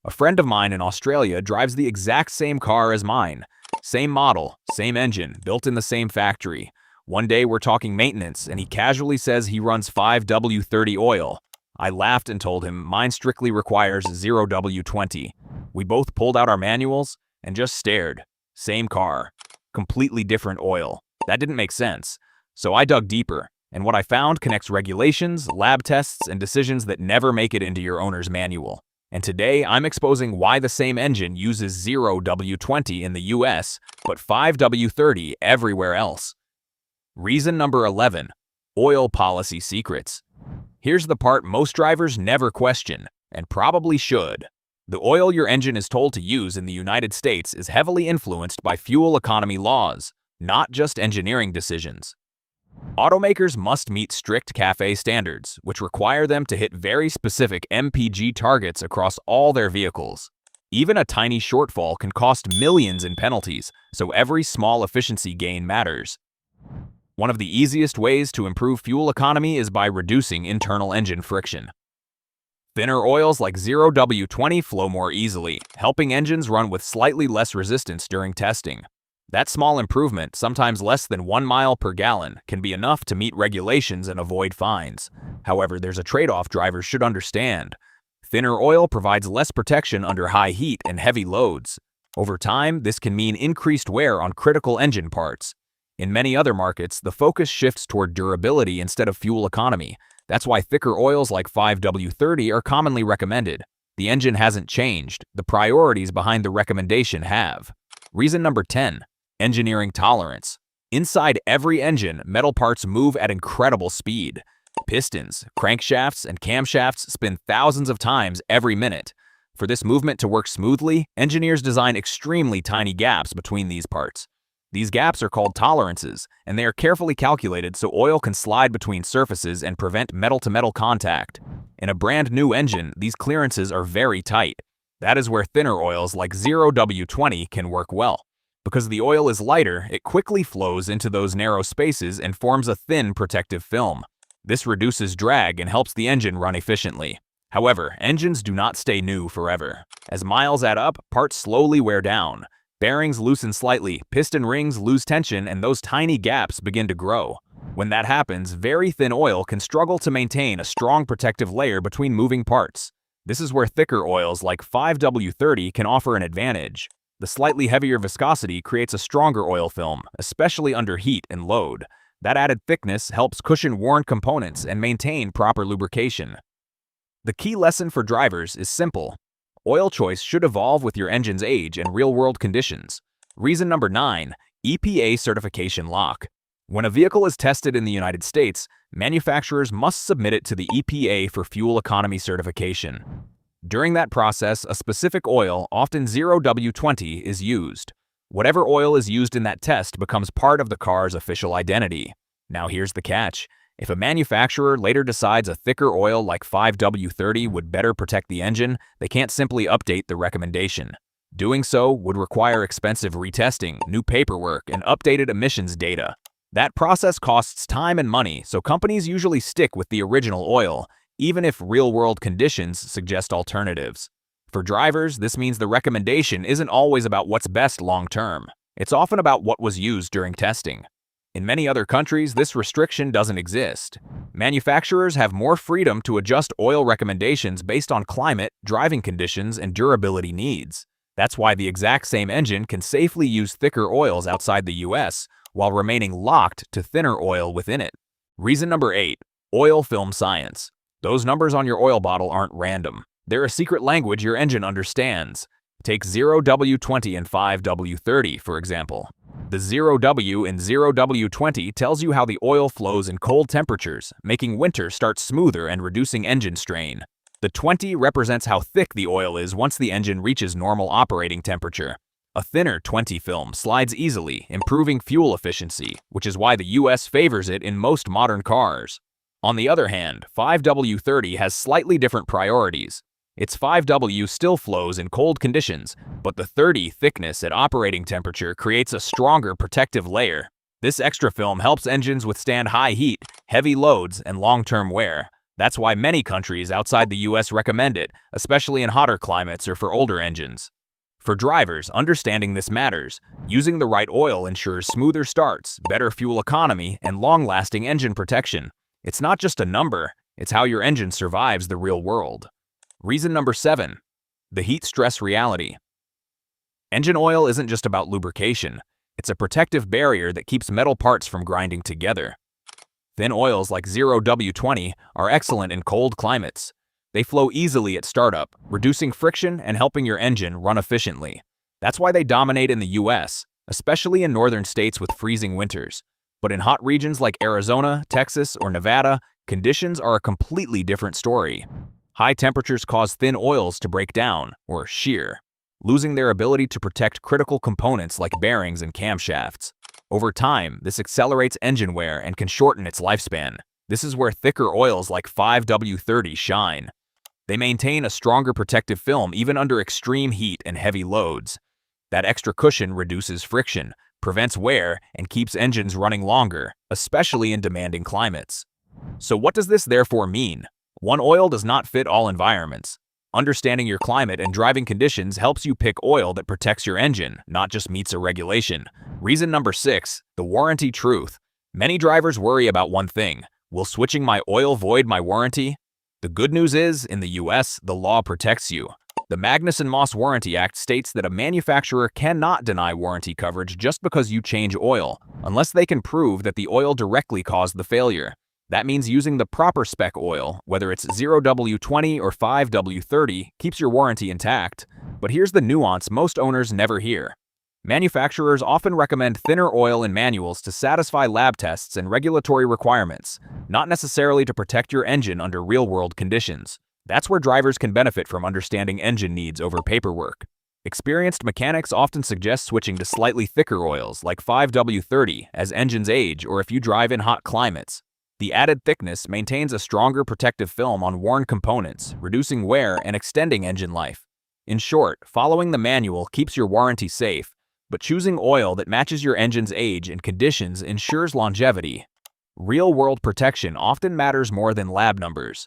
A friend of mine in Australia drives the exact same car as mine. Same model, same engine, built in the same factory. One day we're talking maintenance, and he casually says he runs 5W-30 oil. I laughed and told him mine strictly requires 0W-20. We both pulled out our manuals and just stared. Same car, completely different oil. That didn't make sense. So I dug deeper, and what I found connects regulations, lab tests, and decisions that never make it into your owner's manual. And today, I'm exposing why the same engine uses 0W-20 in the US, but 5W-30 everywhere else. Reason number 11. Oil policy secrets. Here's the part most drivers never question, and probably should. The oil your engine is told to use in the United States is heavily influenced by fuel economy laws, not just engineering decisions. Automakers must meet strict CAFE standards, which require them to hit very specific MPG targets across all their vehicles. Even a tiny shortfall can cost millions in penalties, so every small efficiency gain matters. One of the easiest ways to improve fuel economy is by reducing internal engine friction. Thinner oils like 0W-20 flow more easily, helping engines run with slightly less resistance during testing. That small improvement, sometimes less than 1 mile per gallon, can be enough to meet regulations and avoid fines. However, there's a trade-off drivers should understand. Thinner oil provides less protection under high heat and heavy loads. Over time, this can mean increased wear on critical engine parts. In many other markets, the focus shifts toward durability instead of fuel economy. That's why thicker oils like 5W-30 are commonly recommended. The engine hasn't changed, the priorities behind the recommendation have. Reason number 10. Engineering tolerance. Inside every engine, metal parts move at incredible speed. Pistons, crankshafts, and camshafts spin thousands of times every minute. For this movement to work smoothly, engineers design extremely tiny gaps between these parts. These gaps are called tolerances, and they are carefully calculated so oil can slide between surfaces and prevent metal-to-metal contact. In a brand new engine, these clearances are very tight. That is where thinner oils like 0W-20 can work well. Because the oil is lighter, it quickly flows into those narrow spaces and forms a thin protective film. This reduces drag and helps the engine run efficiently. However, engines do not stay new forever. As miles add up, parts slowly wear down. Bearings loosen slightly, piston rings lose tension, and those tiny gaps begin to grow. When that happens, very thin oil can struggle to maintain a strong protective layer between moving parts. This is where thicker oils like 5W-30 can offer an advantage. The slightly heavier viscosity creates a stronger oil film, especially under heat and load. That added thickness helps cushion worn components and maintain proper lubrication. The key lesson for drivers is simple. Oil choice should evolve with your engine's age and real-world conditions. Reason number 9. EPA certification lock. When a vehicle is tested in the United States, manufacturers must submit it to the EPA for fuel economy certification. During that process, a specific oil, often 0W-20, is used. Whatever oil is used in that test becomes part of the car's official identity. Now here's the catch. If a manufacturer later decides a thicker oil like 5W-30 would better protect the engine, they can't simply update the recommendation. Doing so would require expensive retesting, new paperwork, and updated emissions data. That process costs time and money, so companies usually stick with the original oil, even if real-world conditions suggest alternatives. For drivers, this means the recommendation isn't always about what's best long-term. It's often about what was used during testing. In many other countries, this restriction doesn't exist. Manufacturers have more freedom to adjust oil recommendations based on climate, driving conditions, and durability needs. That's why the exact same engine can safely use thicker oils outside the US, while remaining locked to thinner oil within it. Reason number 8. Oil film science. Those numbers on your oil bottle aren't random. They're a secret language your engine understands. Take 0W-20 and 5W-30, for example. The 0W in 0W-20 tells you how the oil flows in cold temperatures, making winter start smoother and reducing engine strain. The 20 represents how thick the oil is once the engine reaches normal operating temperature. A thinner 20 film slides easily, improving fuel efficiency, which is why the US favors it in most modern cars. On the other hand, 5W-30 has slightly different priorities. Its 5W still flows in cold conditions, but the 30 thickness at operating temperature creates a stronger protective layer. This extra film helps engines withstand high heat, heavy loads, and long-term wear. That's why many countries outside the US recommend it, especially in hotter climates or for older engines. For drivers, understanding this matters. Using the right oil ensures smoother starts, better fuel economy, and long-lasting engine protection. It's not just a number, it's how your engine survives the real world. Reason number 7. The heat stress reality. Engine oil isn't just about lubrication. It's a protective barrier that keeps metal parts from grinding together. Thin oils like 0W-20 are excellent in cold climates. They flow easily at startup, reducing friction and helping your engine run efficiently. That's why they dominate in the US, especially in northern states with freezing winters. But in hot regions like Arizona, Texas, or Nevada, conditions are a completely different story. High temperatures cause thin oils to break down, or shear, losing their ability to protect critical components like bearings and camshafts. Over time, this accelerates engine wear and can shorten its lifespan. This is where thicker oils like 5W-30 shine. They maintain a stronger protective film even under extreme heat and heavy loads. That extra cushion reduces friction, prevents wear, and keeps engines running longer, especially in demanding climates. So what does this therefore mean? One oil does not fit all environments. Understanding your climate and driving conditions helps you pick oil that protects your engine, not just meets a regulation. Reason number 6, the warranty truth. Many drivers worry about one thing: will switching my oil void my warranty? The good news is, in the US, the law protects you. The Magnuson-Moss Warranty Act states that a manufacturer cannot deny warranty coverage just because you change oil, unless they can prove that the oil directly caused the failure. That means using the proper spec oil, whether it's 0W-20 or 5W-30, keeps your warranty intact. But here's the nuance most owners never hear. Manufacturers often recommend thinner oil in manuals to satisfy lab tests and regulatory requirements, not necessarily to protect your engine under real-world conditions. That's where drivers can benefit from understanding engine needs over paperwork. Experienced mechanics often suggest switching to slightly thicker oils like 5W-30 as engines age or if you drive in hot climates. The added thickness maintains a stronger protective film on worn components, reducing wear and extending engine life. In short, following the manual keeps your warranty safe, but choosing oil that matches your engine's age and conditions ensures longevity. Real-world protection often matters more than lab numbers.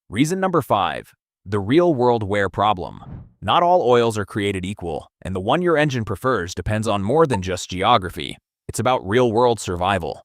Reason number 5, the real-world wear problem. Not all oils are created equal, and the one your engine prefers depends on more than just geography. It's about real-world survival.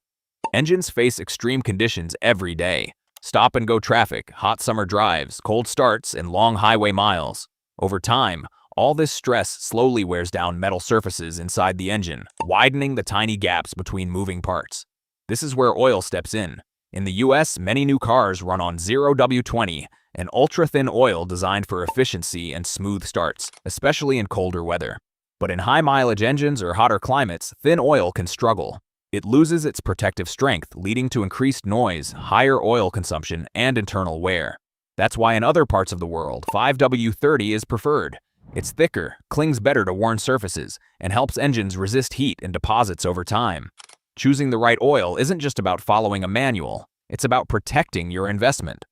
Engines face extreme conditions every day: stop-and-go traffic, hot summer drives, cold starts, and long highway miles. Over time, all this stress slowly wears down metal surfaces inside the engine, widening the tiny gaps between moving parts. This is where oil steps in. In the US, many new cars run on 0W-20, an ultra-thin oil designed for efficiency and smooth starts, especially in colder weather. But in high-mileage engines or hotter climates, thin oil can struggle. It loses its protective strength, leading to increased noise, higher oil consumption, and internal wear. That's why in other parts of the world, 5W-30 is preferred. It's thicker, clings better to worn surfaces, and helps engines resist heat and deposits over time. Choosing the right oil isn't just about following a manual, it's about protecting your investment.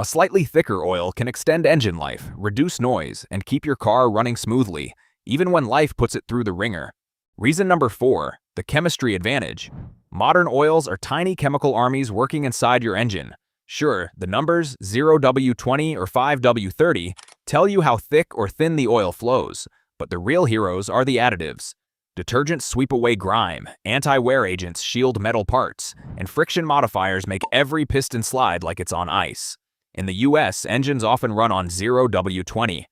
A slightly thicker oil can extend engine life, reduce noise, and keep your car running smoothly, even when life puts it through the ringer. Reason number 4, the chemistry advantage. Modern oils are tiny chemical armies working inside your engine. Sure, the numbers 0W-20 or 5W-30 tell you how thick or thin the oil flows, but the real heroes are the additives. Detergents sweep away grime, anti-wear agents shield metal parts, and friction modifiers make every piston slide like it's on ice. In the US, engines often run on 0W-20.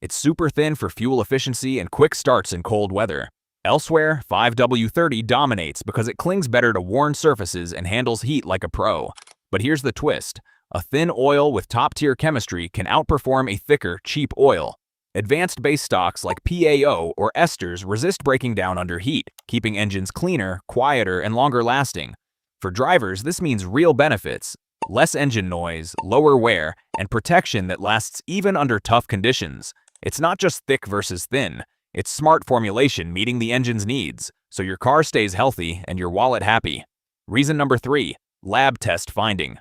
It's super thin for fuel efficiency and quick starts in cold weather. Elsewhere, 5W-30 dominates because it clings better to worn surfaces and handles heat like a pro. But here's the twist: a thin oil with top-tier chemistry can outperform a thicker, cheap oil. Advanced base stocks like PAO or esters resist breaking down under heat, keeping engines cleaner, quieter, and longer lasting. For drivers, this means real benefits: less engine noise, lower wear, and protection that lasts even under tough conditions. It's not just thick versus thin. It's smart formulation meeting the engine's needs, so your car stays healthy and your wallet happy. Reason number 3, lab test finding.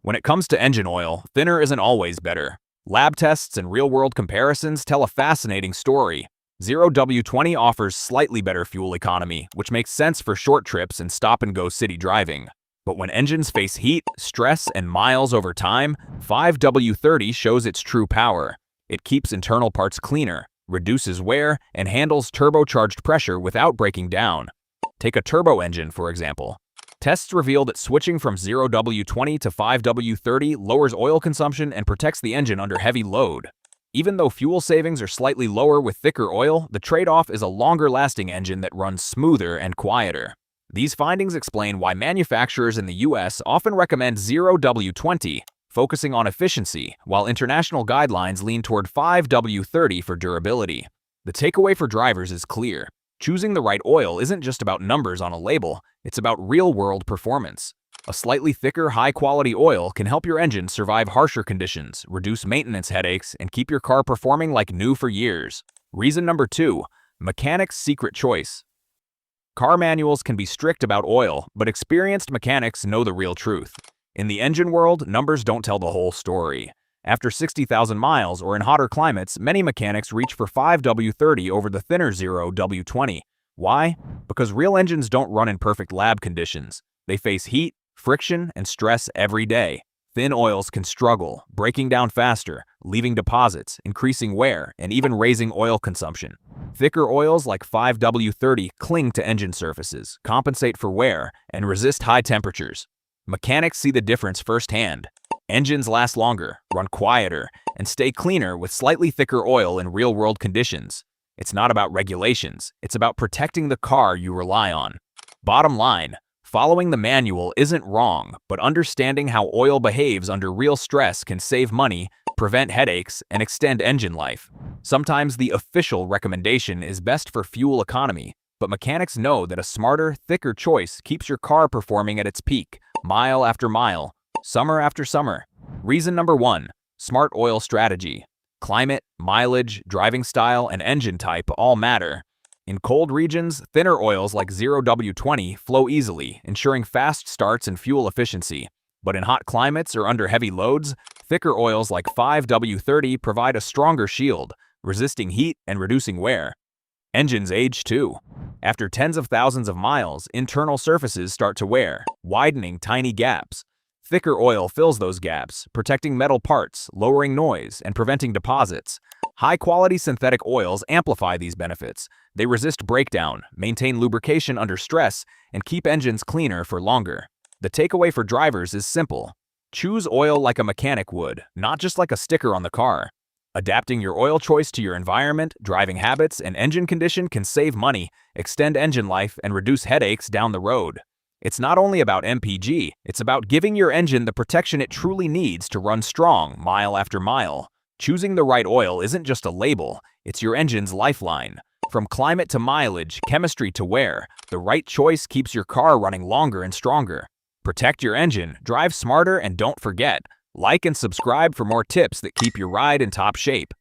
When it comes to engine oil, thinner isn't always better. Lab tests and real-world comparisons tell a fascinating story. 0W-20 offers slightly better fuel economy, which makes sense for short trips and stop-and-go city driving. But when engines face heat, stress, and miles over time, 5W-30 shows its true power. It keeps internal parts cleaner, reduces wear, and handles turbocharged pressure without breaking down. Take a turbo engine, for example. Tests reveal that switching from 0W-20 to 5W-30 lowers oil consumption and protects the engine under heavy load. Even though fuel savings are slightly lower with thicker oil, the trade-off is a longer-lasting engine that runs smoother and quieter. These findings explain why manufacturers in the US often recommend 0W-20, focusing on efficiency, while international guidelines lean toward 5W-30 for durability. The takeaway for drivers is clear. Choosing the right oil isn't just about numbers on a label, it's about real-world performance. A slightly thicker, high-quality oil can help your engine survive harsher conditions, reduce maintenance headaches, and keep your car performing like new for years. Reason number 2, mechanics' secret choice. Car manuals can be strict about oil, but experienced mechanics know the real truth. In the engine world, numbers don't tell the whole story. After 60,000 miles or in hotter climates, many mechanics reach for 5W-30 over the thinner 0W-20. Why? Because real engines don't run in perfect lab conditions. They face heat, friction, and stress every day. Thin oils can struggle, breaking down faster, leaving deposits, increasing wear, and even raising oil consumption. Thicker oils like 5W-30 cling to engine surfaces, compensate for wear, and resist high temperatures. Mechanics see the difference firsthand. Engines last longer, run quieter, and stay cleaner with slightly thicker oil in real-world conditions. It's not about regulations, it's about protecting the car you rely on. Bottom line, following the manual isn't wrong, but understanding how oil behaves under real stress can save money, prevent headaches, and extend engine life. Sometimes the official recommendation is best for fuel economy, but mechanics know that a smarter, thicker choice keeps your car performing at its peak, mile after mile, summer after summer. Reason number 1, smart oil strategy. Climate, mileage, driving style, and engine type all matter. In cold regions, thinner oils like 0W-20 flow easily, ensuring fast starts and fuel efficiency. But in hot climates or under heavy loads, thicker oils like 5W-30 provide a stronger shield, resisting heat and reducing wear. Engines age too. After tens of thousands of miles, internal surfaces start to wear, widening tiny gaps. Thicker oil fills those gaps, protecting metal parts, lowering noise, and preventing deposits. High-quality synthetic oils amplify these benefits. They resist breakdown, maintain lubrication under stress, and keep engines cleaner for longer. The takeaway for drivers is simple. Choose oil like a mechanic would, not just like a sticker on the car. Adapting your oil choice to your environment, driving habits, and engine condition can save money, extend engine life, and reduce headaches down the road. It's not only about MPG, it's about giving your engine the protection it truly needs to run strong mile after mile. Choosing the right oil isn't just a label, it's your engine's lifeline. From climate to mileage, chemistry to wear, the right choice keeps your car running longer and stronger. Protect your engine, drive smarter, and don't forget, like and subscribe for more tips that keep your ride in top shape.